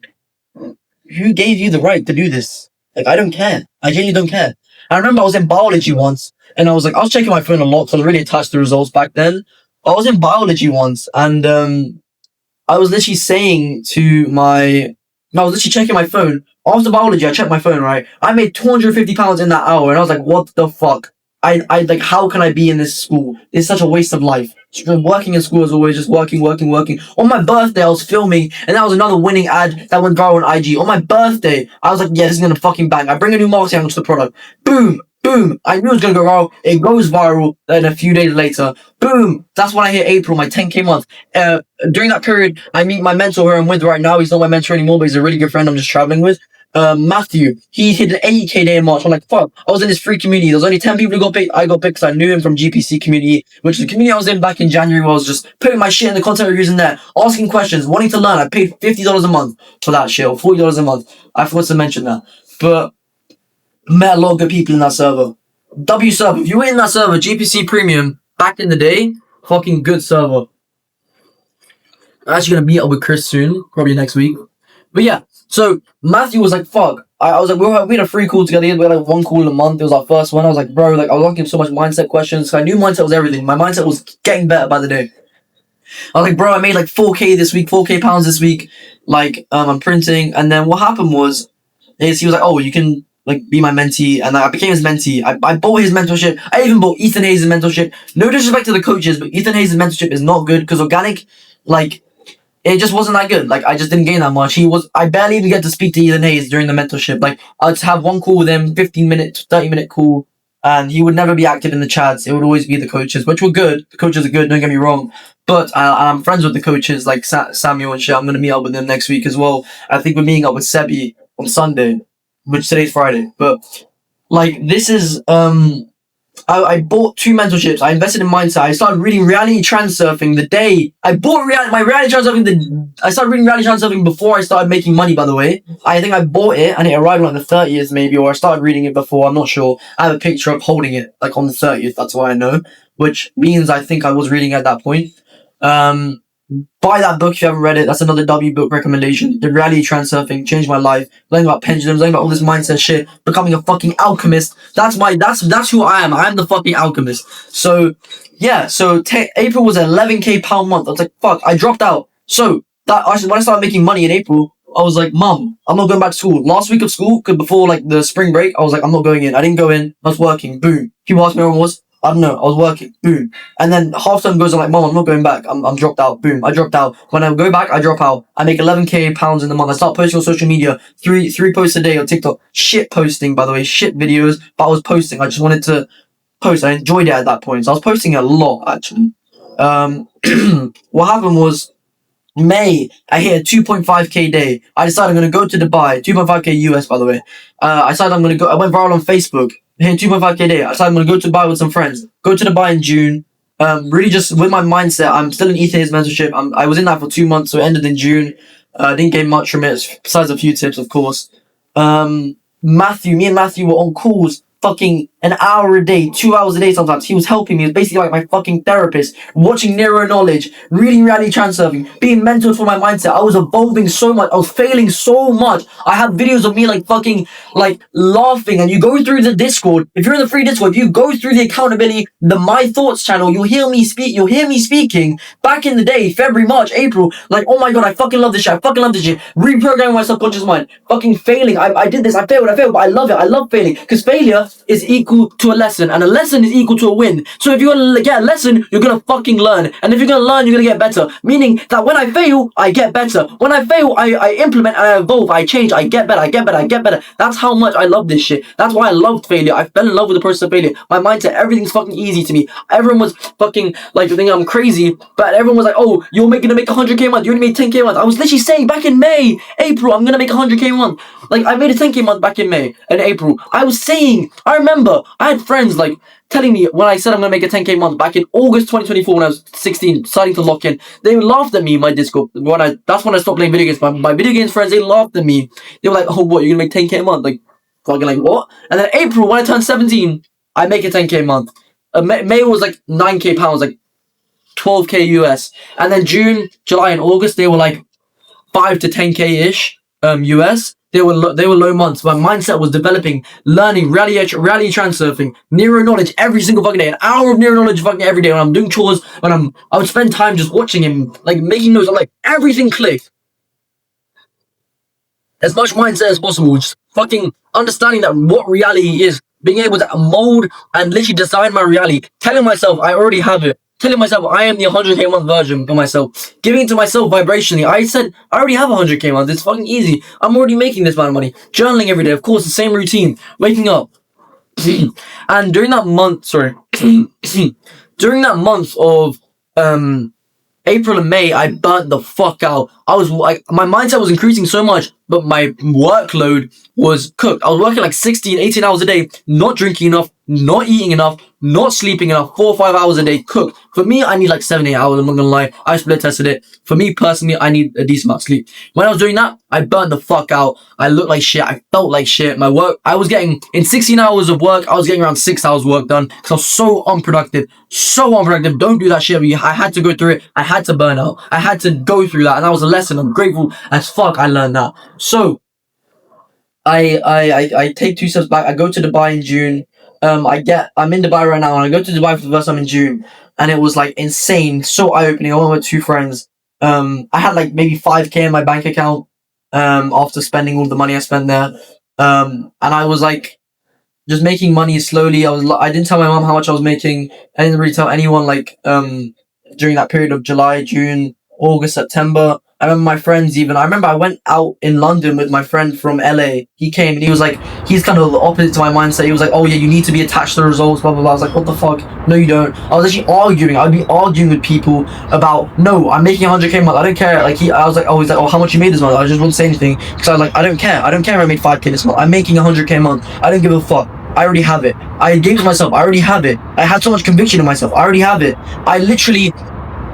who gave you the right to do this? Like, I don't care. I genuinely don't care. I remember I was in biology once, and I was like, I was checking my phone a lot because I was really attached to the results back then. I was in biology once, and I was literally saying to my, I was literally checking my phone. After biology, I checked my phone, right? I made £250 in that hour, and I was like, what the fuck? I like, how can I be in this school? It's such a waste of life. Working in school is always just working. On my birthday, I was filming, and that was another winning ad that went viral on IG. On my birthday, I was like, yeah, this is gonna fucking bang. I bring a new marketing angle to the product. Boom, boom. I knew it was gonna go viral. It goes viral. Then a few days later, boom. That's when I hit April, my 10K month. During that period, I meet my mentor who I'm with right now. He's not my mentor anymore, but he's a really good friend I'm just traveling with. Matthew, he hit an 80K day in March. I'm like, fuck, I was in this free community. There's only 10 people who got picked. I got picked because I knew him from GPC community, which is the community I was in back in January, where I was just putting my shit in the content reviews in there, asking questions, wanting to learn. I paid $50 a month for that shit, or $40 a month. I forgot to mention that. But met a lot of good people in that server. W server, if you were in that server, GPC Premium, back in the day, fucking good server. I'm actually gonna meet up with Chris soon, probably next week. But yeah, so Matthew was like, fuck. I was like, we had a free call together. We had like one call a month. It was our first one. I was like, bro, like, I was asking him so much mindset questions. I knew mindset was everything. My mindset was getting better by the day. I was like, bro, I made like 4K this week, 4K pounds this week. Like, I'm printing. And then what happened was, he was like, oh, you can like be my mentee. And I became his mentee. I bought his mentorship. I even bought Ethan Hayes' mentorship. No disrespect to the coaches, but Ethan Hayes' mentorship is not good because organic, like, it just wasn't that good. Like, I just didn't gain that much. I barely even get to speak to Ethan Hayes during the mentorship. Like, I'd have one call with him, 15-minute, 30-minute call, and he would never be active in the chats. It would always be the coaches, which were good. The coaches are good, don't get me wrong. But I'm friends with the coaches, like Samuel and shit. I'm going to meet up with them next week as well. I think we're meeting up with Sebi on Sunday, which today's Friday. But, like, this is, I bought 2 mentorships. I invested in mindset. I started reading reality transurfing the day I bought reality transurfing. I started reading reality transurfing before I started making money, by the way. I think I bought it and it arrived on like the 30th maybe, or I started reading it before. I'm not sure. I have a picture of holding it like on the 30th. That's why I know, which means I think I was reading at that point. Buy that book if you haven't read it. That's another W book recommendation. The Reality Transurfing changed my life. Learning about pendulums, learning about all this mindset shit, becoming a fucking alchemist. That's who I am. I am the fucking alchemist. So yeah, so April was an 11K pound month. I was like, fuck, I dropped out. So when I started making money in April, I was like, Mum, I'm not going back to school. Last week of school, before like the spring break, I was like, I'm not going in. I didn't go in. I was working. Boom. People asked me where I was. I don't know. I was working. Boom. And then half time goes, I'm like, Mom, I'm not going back. I'm dropped out. Boom. I dropped out. When I go back, I drop out. I make 11K pounds in the month. I start posting on social media. Three posts a day on TikTok. Shit posting, by the way. Shit videos. But I was posting. I just wanted to post. I enjoyed it at that point. So I was posting a lot, actually. What happened was, May, I hit a 2.5K day. I decided I'm going to go to Dubai. 2.5K US, by the way. I decided I'm going to go. I went viral on Facebook. Hit 2.5K day. I decided I'm going to go to Dubai with some friends. Go to Dubai in June. Really just with my mindset. I'm still in Ethan Hayes' mentorship. I was in that for 2 months, so it ended in June. Didn't gain much from it, besides a few tips, of course. Me and Matthew were on calls fucking an hour a day, 2 hours a day sometimes. He was helping me. He was basically like my fucking therapist. Watching Neuro Knowledge, reading reality transurfing, being mentored for my mindset. I was evolving so much. I was failing so much. I have videos of me like fucking like laughing, and you go through the Discord. If you're in the free Discord, if you go through the accountability, the My Thoughts channel, you'll hear me speaking back in the day, February, March, April. Like, oh my god, I fucking love this shit. Reprogramming my subconscious mind. Fucking failing. I did this. I failed, but I love it. I love failing because failure is equal equal to a lesson, and a lesson is equal to a win. So if you're gonna get a lesson, you're gonna fucking learn, and if you're gonna learn, you're gonna get better. Meaning that when I fail, I get better. When I fail, I implement, and I evolve, I change, I get better, I get better, I get better. That's how much I love this shit. That's why I loved failure. I fell in love with the process of failure. My mindset, everything's fucking easy to me. Everyone was fucking like thinking I'm crazy, but everyone was like, oh, you're gonna make 100k a month, you only made 10k a month. I was literally saying back in May, April, I'm gonna make 100k a month. Like, I made a 10k a month back in May and April. I was saying, I remember, I had friends like telling me when I said I'm gonna make a 10k a month back in August 2024 when I was 16, starting to lock in. They laughed at me in my Discord. That's when I stopped playing video games. My video games friends, they laughed at me. They were like, oh, what, you're gonna make 10k a month? Like, fucking like, what? And then April, when I turned 17, I make a 10k a month. May was like 9k pounds, like 12k US. And then June, July, and August, they were like 5 to 10k ish US. They were low months. My mindset was developing, learning, reality transurfing, neuro knowledge every single fucking day. An hour of neuro knowledge fucking every day. When I'm doing chores, I would spend time just watching him, like making notes. I'm like, everything clicked. As much mindset as possible. Just fucking understanding that what reality is. Being able to mold and literally design my reality. Telling myself I already have it. Telling myself I am the 100k a month version of myself. Giving it to myself vibrationally. I said, I already have 100k a month. It's fucking easy. I'm already making this amount of money. Journaling every day. Of course, the same routine. Waking up. And during that month, during that month of April and May, I burnt the fuck out. I was like, my mindset was increasing so much, but my workload was cooked. I was working like 16, 18 hours a day, not drinking enough, not eating enough, not sleeping enough, 4 or 5 hours a day cooked. For me, I need like 7, 8 hours, I'm not gonna lie. I split tested it. For me personally, I need a decent amount of sleep. When I was doing that, I burnt the fuck out. I looked like shit. I felt like shit. My work, I was getting, in 16 hours of work, I was getting around 6 hours work done because I was so unproductive. So unproductive. Don't do that shit. I had to go through it. I had to burn out. I had to go through that. And that was a lesson. I'm grateful as fuck I learned that. So, I take 2 steps back. I go to Dubai in June. I'm in Dubai right now, and I go to Dubai for the first time in June, and it was like insane, so eye-opening. I went with 2 friends. I had like maybe 5k in my bank account, after spending all the money I spent there. And I was like, just making money slowly. I didn't tell my mom how much I was making. I didn't really tell anyone, like, during that period of July, June, August, September. I remember my friends even. I remember I went out in London with my friend from LA. He came and he was like, he's kind of the opposite to my mindset. He was like, oh yeah, you need to be attached to the results, blah, blah, blah. I was like, what the fuck? No, you don't. I was actually arguing. I'd be arguing with people about, no, I'm making 100k a month. I don't care. Like, he's like, oh, how much you made this month? I just wouldn't say anything. Because I was like, I don't care. I don't care if I made 5k this month. I'm making 100k a month. I don't give a fuck. I already have it. I gave it to myself. I already have it. I had so much conviction in myself. I already have it. I literally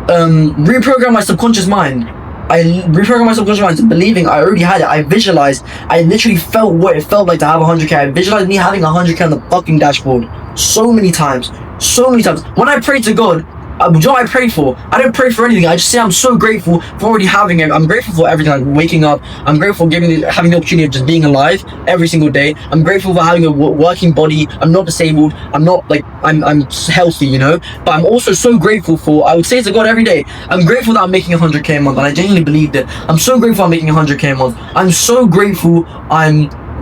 reprogrammed my subconscious mind. I reprogrammed my subconscious mind to believing I already had it. I visualized. I literally felt what it felt like to have 100k. I visualized me having 100k on the fucking dashboard so many times. So many times. When I prayed to God, you know what I pray for? I don't pray for anything. I just say I'm so grateful for already having it. I'm grateful for everything, like waking up. I'm grateful for having the opportunity of just being alive every single day. I'm grateful for having a working body. I'm not disabled. I'm not like, I'm healthy, you know? But I'm also so grateful for, I would say to God every day, I'm grateful that I'm making 100k a month, and I genuinely believed it. I'm so grateful I'm making 100k a month. I'm so grateful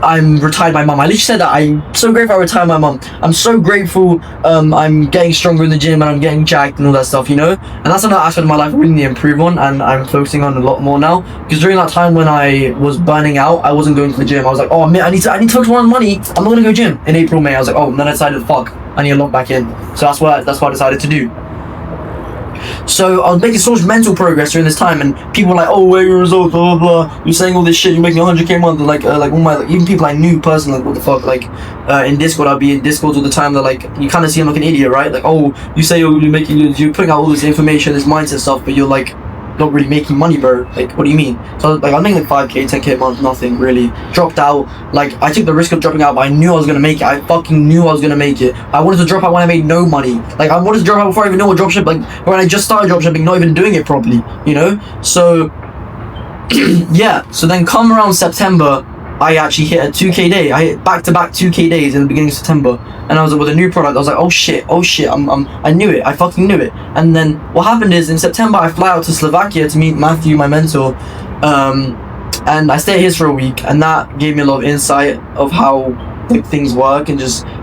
I'm retired my mum. I literally said that. I'm so grateful I retired my mum. I'm so grateful I'm getting stronger in the gym and I'm getting jacked and all that stuff, you know? And that's another aspect of my life I really need to improve on, and I'm focusing on a lot more now. Because during that time when I was burning out, I wasn't going to the gym. I was like, oh man, I need to focus more on money. I'm not gonna go gym in April, May. I was like, oh, and then I decided, fuck, I need to lock back in. So that's what I decided to do. So I was making so much mental progress during this time, and people were like, oh, where are your results, blah, blah, blah. You're saying all this shit, you're making 100k a month. Like all my, like, even people I knew personally, like, what the fuck, like, in Discord, I'd be in Discords all the time, that like, you kind of see them like an idiot, right? Like, oh, you say you're putting out all this information, this mindset stuff, but you're like, not really making money, bro. Like, what do you mean? So like, I'm making like 5k, 10k a month, nothing really. Dropped out. Like, I took the risk of dropping out, but I knew I was gonna make it. I fucking knew I was gonna make it. I wanted to drop out when I made no money. Like, I wanted to drop out before I even know what dropship, like when I just started dropshipping, not even doing it properly, you know? So yeah, so then come around September, I actually hit a 2k day. I hit back-to-back 2k days in the beginning of September, and I was with a new product. I was like, oh shit, I knew it. I fucking knew it. And then what happened is, in September, I fly out to Slovakia to meet Matthew, my mentor, and I stayed at his for a week, and that gave me a lot of insight of how things work, and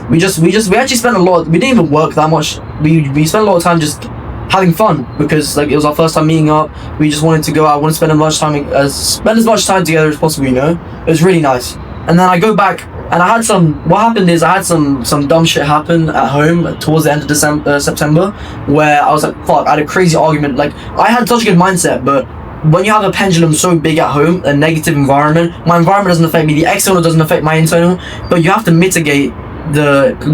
we actually spent a lot. We didn't even work that much. We spent a lot of time just having fun, because like it was our first time meeting up. We just wanted to go out, want to spend as much time together as possible, you know. It was really nice. And then I go back, and what happened is I had some dumb shit happen at home towards the end of September, where I was like, fuck, I had a crazy argument. Like, I had such a good mindset, but when you have a pendulum so big at home, a negative environment, my environment doesn't affect me, the external doesn't affect my internal, but you have to mitigate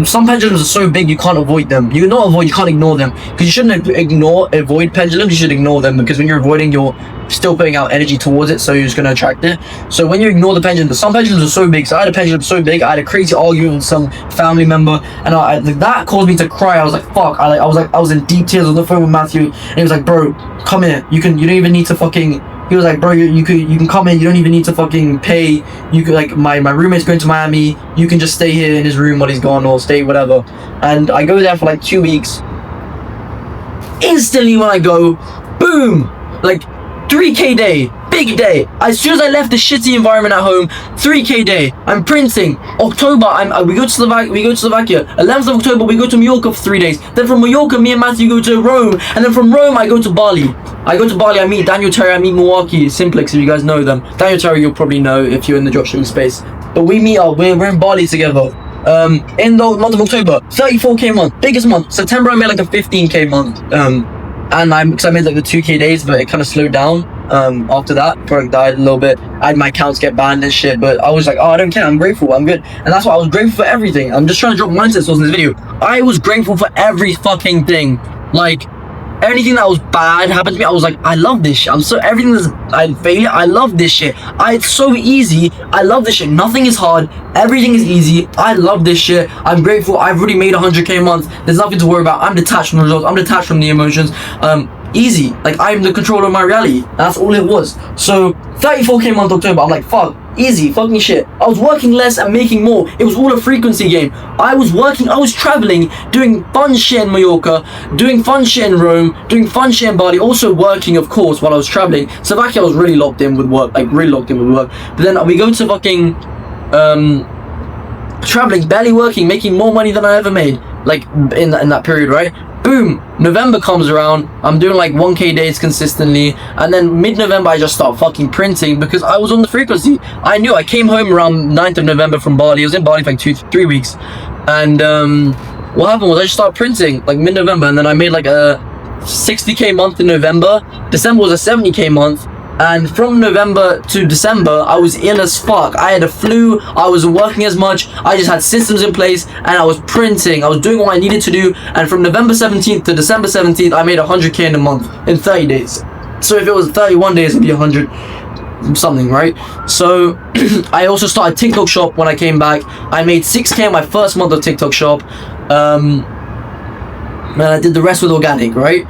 some pendulums are so big you can't avoid them. You can't ignore them, because you shouldn't avoid pendulums. You should ignore them, because when you're avoiding, you're still putting out energy towards it, so you're just going to attract it. So when you ignore the pendulum, some pendulums are so big. So I had a pendulum so big, I had a crazy argument with some family member, and that caused me to cry. I was like, fuck. I was in deep tears on the phone with Matthew, and he was like, bro, come here, you don't even need to fucking. He was like, bro, you can come in, you don't even need to fucking pay. You could, like, my roommate's going to Miami, you can just stay here in his room while he's gone, or stay whatever. And I go there for like 2 weeks. Instantly when I go, boom, like 3K day, big day. As soon as I left the shitty environment at home, 3K day. I'm printing. October, we go to Slovakia. 11th of October, we go to Mallorca for 3 days. Then from Mallorca, me and Matthew go to Rome, and then from Rome, I go to Bali. I meet Daniel Terry, I meet Milwaukee, Simplex, if you guys know them. Daniel Terry, you'll probably know if you're in the dropshipping space. But we meet up, we're in Bali together. In the month of October, 34K month, biggest month. September, I made like a 15K month. Because I made like the 2K days, but it kind of slowed down. After that, product died a little bit. I had my accounts get banned and shit, but I was like, oh, I don't care, I'm grateful, I'm good. And that's why I was grateful for everything. I'm just trying to drop mindset in this video. I was grateful for every fucking thing. Like, anything that was bad happened to me, I was like, I love this shit. Everything that's failure, I love this shit. It's so easy. I love this shit. Nothing is hard. Everything is easy. I love this shit. I'm grateful. I've already made 100K a month. There's nothing to worry about. I'm detached from the results. I'm detached from the emotions. Easy. Like, I'm the controller of my reality. That's all it was. So 34K month October, I'm like, fuck, easy, fucking shit. I was working less and making more. It was all a frequency game. I was traveling, doing fun shit in Mallorca, doing fun shit in Rome, doing fun shit in Bali, also working, of course, while I was traveling. Slovakia, I was really locked in with work, like really locked in with work. But then we go to fucking traveling, barely working, making more money than I ever made, like in that period, right? Boom, November comes around, I'm doing like 1K days consistently, and then mid-November I just start fucking printing, because I was on the frequency. I came home around 9th of November from Bali. I was in Bali for like 2-3 weeks, and what happened was I just started printing like mid-November, and then I made like a 60K month in November. December was a 70K month. And from November to December, I was ill as fuck. I had a flu, I wasn't working as much, I just had systems in place, and I was printing, I was doing what I needed to do, and from November 17th to December 17th, I made 100K in a month, in 30 days. So if it was 31 days, it'd be 100 something, right? So I also started TikTok shop when I came back. I made 6K in my first month of TikTok shop. And I did the rest with organic, right?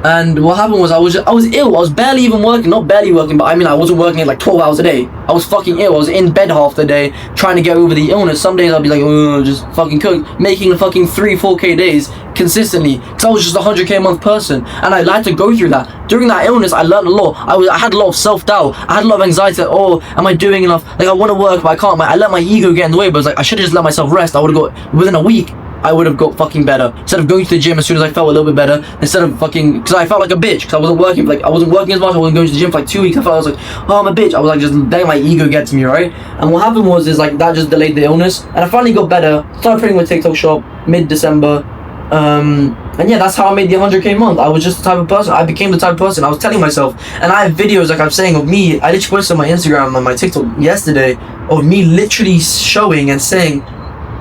And what happened was I was ill. I was barely even working. Not barely working, but I mean I wasn't working at like 12 hours a day. I was fucking ill. I was in bed half the day trying to get over the illness. Some days I'd be like, oh, just fucking cook, making the fucking 3-4K days consistently, because I was just a 100K a month person, and I had to go through that. During that illness, I learned a lot. I had a lot of self-doubt. I had a lot of anxiety. Like, oh, am I doing enough? Like, I want to work, but I can't. I let my ego get in the way. But I was like, I should have just let myself rest. I would have got within a week. I would have got fucking better. Instead of going to the gym as soon as I felt a little bit better, instead of fucking, because I felt like a bitch, because I wasn't working, like, I wasn't working as much, I wasn't going to the gym for like 2 weeks. I was like, oh, I'm a bitch. I was like, just letting my ego get to me, right? And what happened was, like, that just delayed the illness, and I finally got better, started printing with TikTok shop, mid-December, and yeah, that's how I made the 100K month. I was just the type of person, I became the type of person, I was telling myself, and I have videos, like I'm saying, of me, I literally posted on my Instagram and my TikTok yesterday, of me literally showing and saying,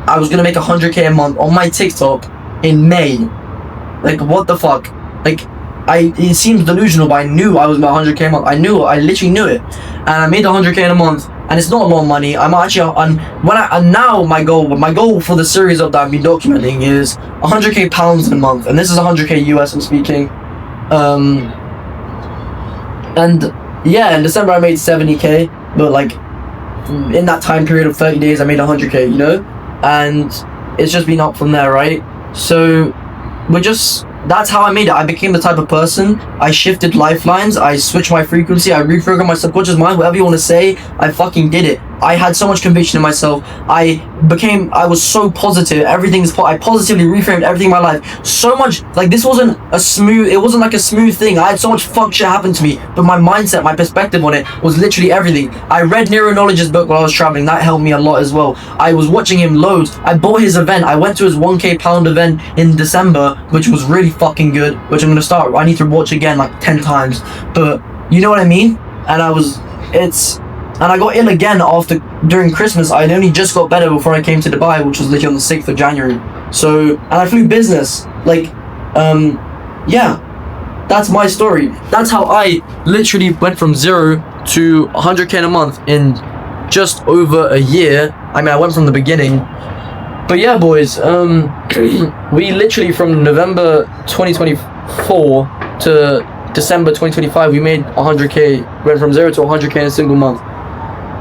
I was gonna make 100K a month on my TikTok in May. Like, what the fuck? Like, it seems delusional, but I knew I was about 100K a month. I literally knew it. And I made 100K in a month, and it's not a lot of money. I'm actually now my goal for the series of that I've been documenting is 100K pounds in a month, and this is 100K US I'm speaking. And yeah, in December I made 70K, but like in that time period of 30 days I made 100K, you know? And it's just been up from there, right? So that's how I made it. I became the type of person. I shifted lifelines, I switched my frequency, I reprogrammed my subconscious mind, whatever you want to say, I fucking did it. I had so much conviction in myself. I was so positive. I positively reframed everything in my life. So much, like, it wasn't like a smooth thing. I had so much fuck shit happen to me, but my mindset, my perspective on it was literally everything. I read Nero Knowledge's book while I was traveling. That helped me a lot as well. I was watching him loads. I bought his event. I went to his 1K pound event in December, which was really fucking good, which I need to watch again like 10 times. But you know what I mean? And I got ill again during Christmas. I only just got better before I came to Dubai, which was literally on the 6th of January. So, and I flew business. Like, yeah, that's my story. That's how I literally went from 0 to 100K a month in just over a year. I mean, I went from the beginning. But yeah, boys, we literally from November 2024 to December 2025, we made 100K, went from 0 to 100K in a single month.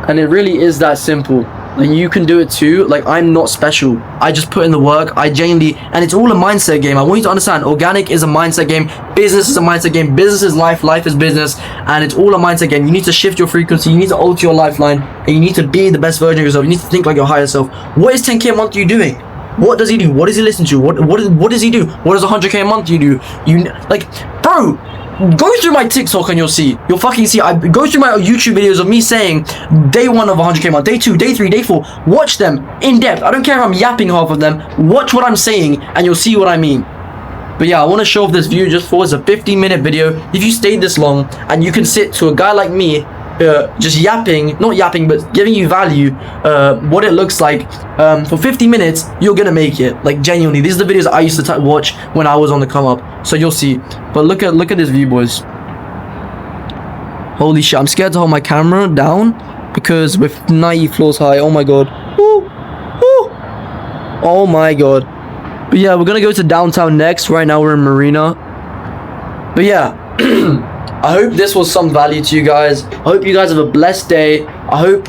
And it really is that simple. Like, you can do it too. Like, I'm not special. I just put in the work. And it's all a mindset game. I want you to understand, organic is a mindset game. Business is a mindset game. Business is life. Life is business. And it's all a mindset game. You need to shift your frequency. You need to alter your lifeline. And you need to be the best version of yourself. You need to think like your higher self. What is 10K a month you doing? What does he do? What does he listen to? What does he do? What does 100K a month you do? Bro, go through my TikTok and you'll fucking see. I go through my YouTube videos of me saying day 1 of 100K a month, day 2, day 3, day 4. Watch them in depth. I don't care if I'm yapping half of them. Watch what I'm saying and you'll see what I mean. But yeah, I want to show off this view just for it's a 15-minute video. If you stayed this long and you can sit to a guy like me, just not yapping, but giving you value, what it looks like for 50 minutes, you're gonna make it. Like, genuinely, these are the videos I used to watch when I was on the come up, so you'll see. But look at this view, boys. Holy shit, I'm scared to hold my camera down because we're 90 floors high. Oh my god. Woo! Woo! Oh my god. But yeah, we're gonna go to downtown next. Right now we're in Marina. But yeah, I hope this was some value to you guys. I hope you guys have a blessed day. I hope,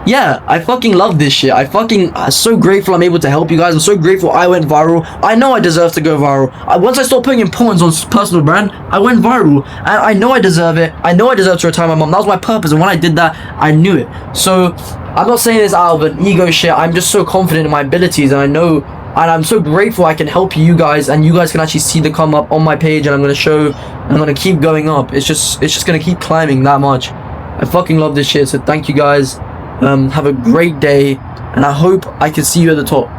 yeah, I fucking love this shit. I'm so grateful I'm able to help you guys. I'm so grateful I went viral. I know I deserve to go viral. Once I started putting importance on personal brand, I went viral. And I know I deserve it. I know I deserve to retire my mom. That was my purpose. And when I did that, I knew it. So, I'm not saying this out of an ego shit. I'm just so confident in my abilities. And I know, and I'm so grateful I can help you guys. And you guys can actually see the come up on my page. And I'm going to keep going up. It's just going to keep climbing that much. I fucking love this shit. So thank you guys. Have a great day, and I hope I can see you at the top.